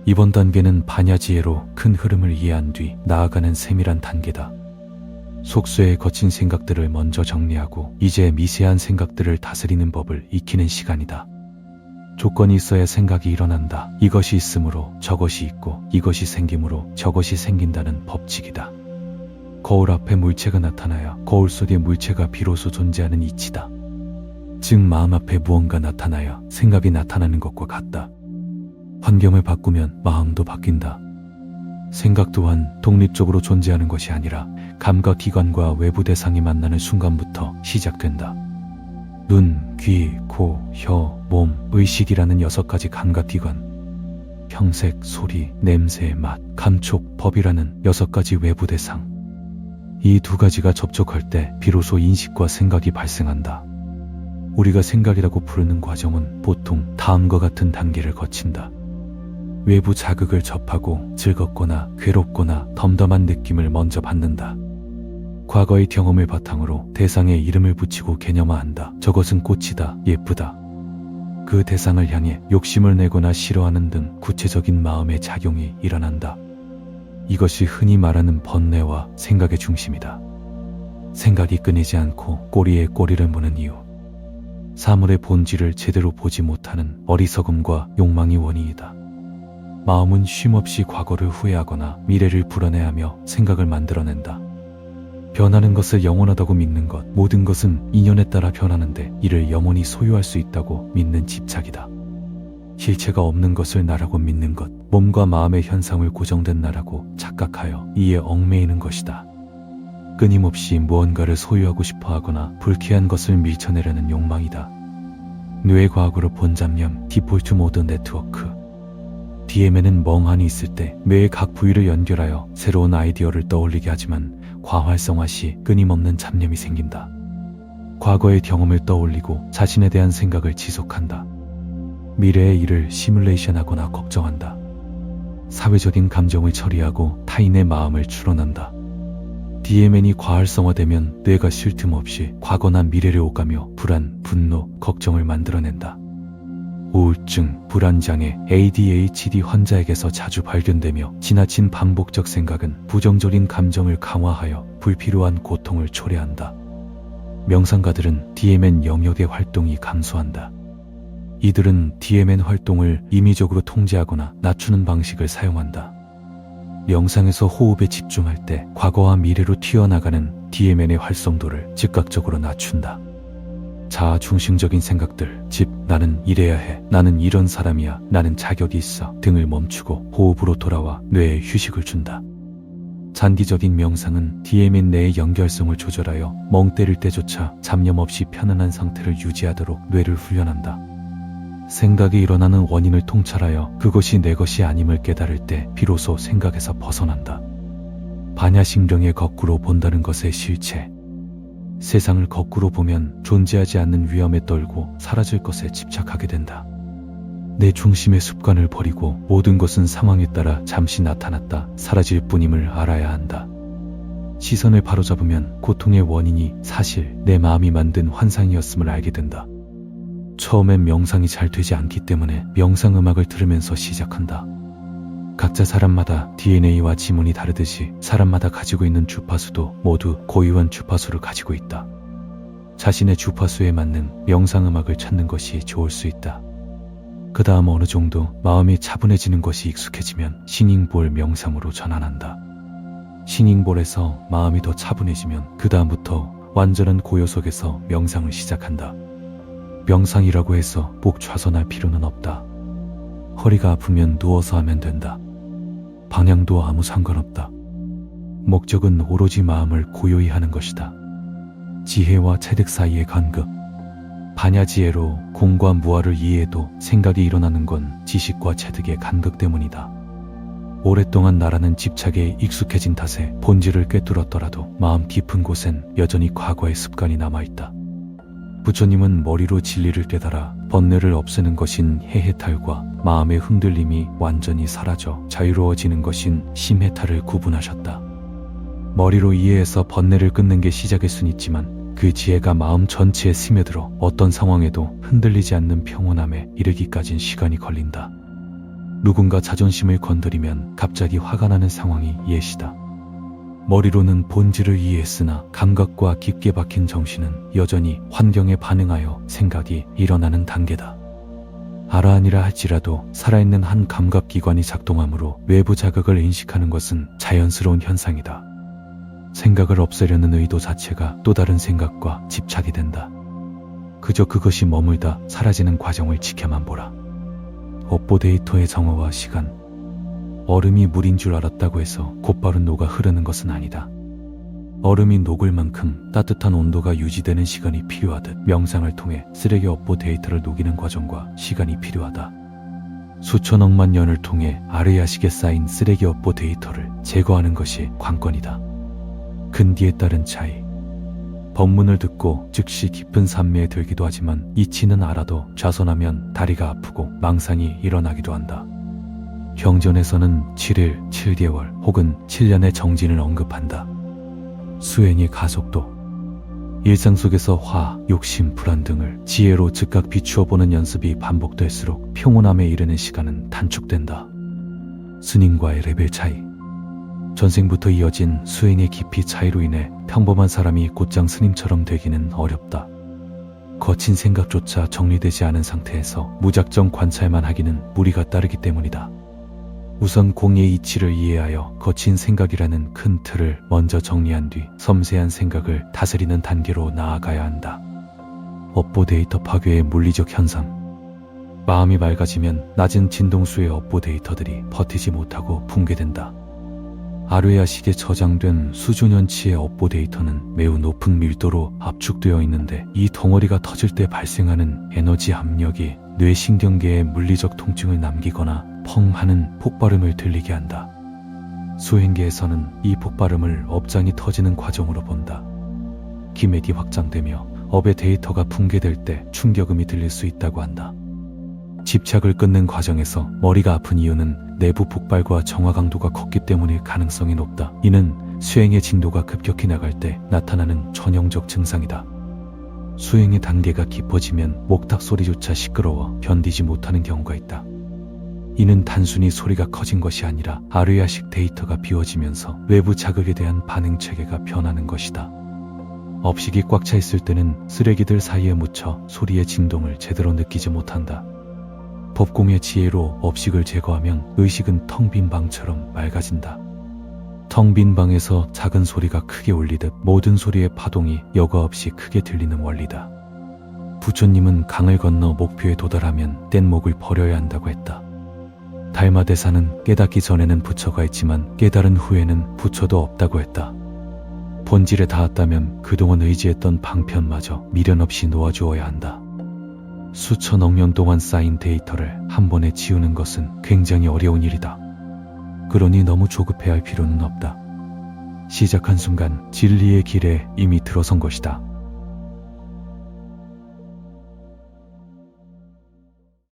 이번 단계는 반야지혜로 큰 흐름을 이해한 뒤 나아가는 세밀한 단계다. 속수의 거친 생각들을 먼저 정리하고 이제 미세한 생각들을 다스리는 법을 익히는 시간이다. 조건이 있어야 생각이 일어난다. 이것이 있으므로 저것이 있고 이것이 생김으로 저것이 생긴다는 법칙이다. 거울 앞에 물체가 나타나야 거울 속에 물체가 비로소 존재하는 이치다. 즉 마음 앞에 무언가 나타나야 생각이 나타나는 것과 같다. 환경을 바꾸면 마음도 바뀐다. 생각 또한 독립적으로 존재하는 것이 아니라 감각기관과 외부 대상이 만나는 순간부터 시작된다. 눈, 귀, 코, 혀, 몸, 의식이라는 6가지 감각기관, 형색, 소리, 냄새, 맛, 감촉, 법이라는 6가지 외부 대상. 이 2가지가 접촉할 때 비로소 인식과 생각이 발생한다. 우리가 생각이라고 부르는 과정은 보통 다음과 같은 단계를 거친다. 외부 자극을 접하고 즐겁거나 괴롭거나 덤덤한 느낌을 먼저 받는다. 과거의 경험을 바탕으로 대상에 이름을 붙이고 개념화한다. 저것은 꽃이다, 예쁘다. 그 대상을 향해 욕심을 내거나 싫어하는 등 구체적인 마음의 작용이 일어난다. 이것이 흔히 말하는 번뇌와 생각의 중심이다. 생각이 끊이지 않고 꼬리에 꼬리를 무는 이유. 사물의 본질을 제대로 보지 못하는 어리석음과 욕망이 원인이다. 마음은 쉼없이 과거를 후회하거나 미래를 불안해하며 생각을 만들어낸다. 변하는 것을 영원하다고 믿는 것, 모든 것은 인연에 따라 변하는데 이를 영원히 소유할 수 있다고 믿는 집착이다. 실체가 없는 것을 나라고 믿는 것, 몸과 마음의 현상을 고정된 나라고 착각하여 이에 얽매이는 것이다. 끊임없이 무언가를 소유하고 싶어 하거나 불쾌한 것을 밀쳐내려는 욕망이다. 뇌과학으로 본 잡념, 디폴트 모드 네트워크. DM에는 멍하니 있을 때 뇌의 각 부위를 연결하여 새로운 아이디어를 떠올리게 하지만 과활성화 시 끊임없는 잡념이 생긴다. 과거의 경험을 떠올리고 자신에 대한 생각을 지속한다. 미래의 일을 시뮬레이션하거나 걱정한다. 사회적인 감정을 처리하고 타인의 마음을 추론한다. DMN이 과활성화되면 뇌가 쉴 틈 없이 과거나 미래를 오가며 불안, 분노, 걱정을 만들어낸다. 우울증, 불안장애, ADHD 환자에게서 자주 발견되며 지나친 반복적 생각은 부정적인 감정을 강화하여 불필요한 고통을 초래한다. 명상가들은 DMN 영역의 활동이 감소한다. 이들은 DMN 활동을 임의적으로 통제하거나 낮추는 방식을 사용한다. 명상에서 호흡에 집중할 때 과거와 미래로 튀어나가는 DMN의 활성도를 즉각적으로 낮춘다. 자아중심적인 생각들, 즉 나는 이래야 해, 나는 이런 사람이야, 나는 자격이 있어 등을 멈추고 호흡으로 돌아와 뇌에 휴식을 준다. 장기적인 명상은 DMN 내의 연결성을 조절하여 멍 때릴 때조차 잡념 없이 편안한 상태를 유지하도록 뇌를 훈련한다. 생각이 일어나는 원인을 통찰하여 그것이 내 것이 아님을 깨달을 때 비로소 생각에서 벗어난다. 반야심경의 거꾸로 본다는 것의 실체. 세상을 거꾸로 보면 존재하지 않는 위험에 떨고 사라질 것에 집착하게 된다. 내 중심의 습관을 버리고 모든 것은 상황에 따라 잠시 나타났다 사라질 뿐임을 알아야 한다. 시선을 바로잡으면 고통의 원인이 사실 내 마음이 만든 환상이었음을 알게 된다. 처음엔 명상이 잘 되지 않기 때문에 명상음악을 들으면서 시작한다. 각자 사람마다 DNA와 지문이 다르듯이 사람마다 가지고 있는 주파수도 모두 고유한 주파수를 가지고 있다. 자신의 주파수에 맞는 명상음악을 찾는 것이 좋을 수 있다. 그 다음 어느 정도 마음이 차분해지는 것이 익숙해지면 싱잉볼 명상으로 전환한다. 싱잉볼에서 마음이 더 차분해지면 그 다음부터 완전한 고요 속에서 명상을 시작한다. 명상이라고 해서 목 좌선할 필요는 없다. 허리가 아프면 누워서 하면 된다. 방향도 아무 상관없다. 목적은 오로지 마음을 고요히 하는 것이다. 지혜와 체득 사이의 간극. 반야지혜로 공과 무아를 이해해도 생각이 일어나는 건 지식과 체득의 간극 때문이다. 오랫동안 나라는 집착에 익숙해진 탓에 본질을 꿰뚫었더라도 마음 깊은 곳엔 여전히 과거의 습관이 남아있다. 부처님은 머리로 진리를 깨달아 번뇌를 없애는 것인 해해탈과 마음의 흔들림이 완전히 사라져 자유로워지는 것인 심해탈을 구분하셨다. 머리로 이해해서 번뇌를 끊는 게 시작일 순 있지만 그 지혜가 마음 전체에 스며들어 어떤 상황에도 흔들리지 않는 평온함에 이르기까진 시간이 걸린다. 누군가 자존심을 건드리면 갑자기 화가 나는 상황이 예시다. 머리로는 본질을 이해했으나 감각과 깊게 박힌 정신은 여전히 환경에 반응하여 생각이 일어나는 단계다. 알아아니라 할지라도 살아있는 한 감각기관이 작동하므로 외부 자극을 인식하는 것은 자연스러운 현상이다. 생각을 없애려는 의도 자체가 또 다른 생각과 집착이 된다. 그저 그것이 머물다 사라지는 과정을 지켜만 보라. 업보 데이터의 정어와 시간. 얼음이 물인 줄 알았다고 해서 곧바로 녹아 흐르는 것은 아니다. 얼음이 녹을 만큼 따뜻한 온도가 유지되는 시간이 필요하듯 명상을 통해 쓰레기 업보 데이터를 녹이는 과정과 시간이 필요하다. 수천억만 년을 통해 아르야식에 쌓인 쓰레기 업보 데이터를 제거하는 것이 관건이다. 근디에 따른 차이. 법문을 듣고 즉시 깊은 산매에 들기도 하지만 이치는 알아도 좌선하면 다리가 아프고 망상이 일어나기도 한다. 경전에서는 7일, 7개월 혹은 7년의 정진을 언급한다. 수행의 가속도. 일상 속에서 화, 욕심, 불안 등을 지혜로 즉각 비추어 보는 연습이 반복될수록 평온함에 이르는 시간은 단축된다. 스님과의 레벨 차이. 전생부터 이어진 수행의 깊이 차이로 인해 평범한 사람이 곧장 스님처럼 되기는 어렵다. 거친 생각조차 정리되지 않은 상태에서 무작정 관찰만 하기는 무리가 따르기 때문이다. 우선 공의 이치를 이해하여 거친 생각이라는 큰 틀을 먼저 정리한 뒤 섬세한 생각을 다스리는 단계로 나아가야 한다. 업보 데이터 파괴의 물리적 현상. 마음이 맑아지면 낮은 진동수의 업보 데이터들이 버티지 못하고 붕괴된다. 아르야식에 저장된 수조년치의 업보 데이터는 매우 높은 밀도로 압축되어 있는데 이 덩어리가 터질 때 발생하는 에너지 압력이 뇌신경계에 물리적 통증을 남기거나 펑 하는 폭발음을 들리게 한다. 수행계에서는 이 폭발음을 업장이 터지는 과정으로 본다. 기맥이 확장되며 업의 데이터가 붕괴될 때 충격음이 들릴 수 있다고 한다. 집착을 끊는 과정에서 머리가 아픈 이유는 내부 폭발과 정화 강도가 컸기 때문일 가능성이 높다. 이는 수행의 진도가 급격히 나갈 때 나타나는 전형적 증상이다. 수행의 단계가 깊어지면 목탁 소리조차 시끄러워 견디지 못하는 경우가 있다. 이는 단순히 소리가 커진 것이 아니라 아르야식 데이터가 비워지면서 외부 자극에 대한 반응 체계가 변하는 것이다. 업식이 꽉 차 있을 때는 쓰레기들 사이에 묻혀 소리의 진동을 제대로 느끼지 못한다. 법공의 지혜로 업식을 제거하면 의식은 텅 빈 방처럼 맑아진다. 텅 빈 방에서 작은 소리가 크게 울리듯 모든 소리의 파동이 여과 없이 크게 들리는 원리다. 부처님은 강을 건너 목표에 도달하면 뗏목을 버려야 한다고 했다. 달마대사는 깨닫기 전에는 부처가 있지만 깨달은 후에는 부처도 없다고 했다. 본질에 닿았다면 그동안 의지했던 방편마저 미련 없이 놓아주어야 한다. 수천억 년 동안 쌓인 데이터를 한 번에 지우는 것은 굉장히 어려운 일이다. 그러니 너무 조급해할 필요는 없다. 시작한 순간 진리의 길에 이미 들어선 것이다.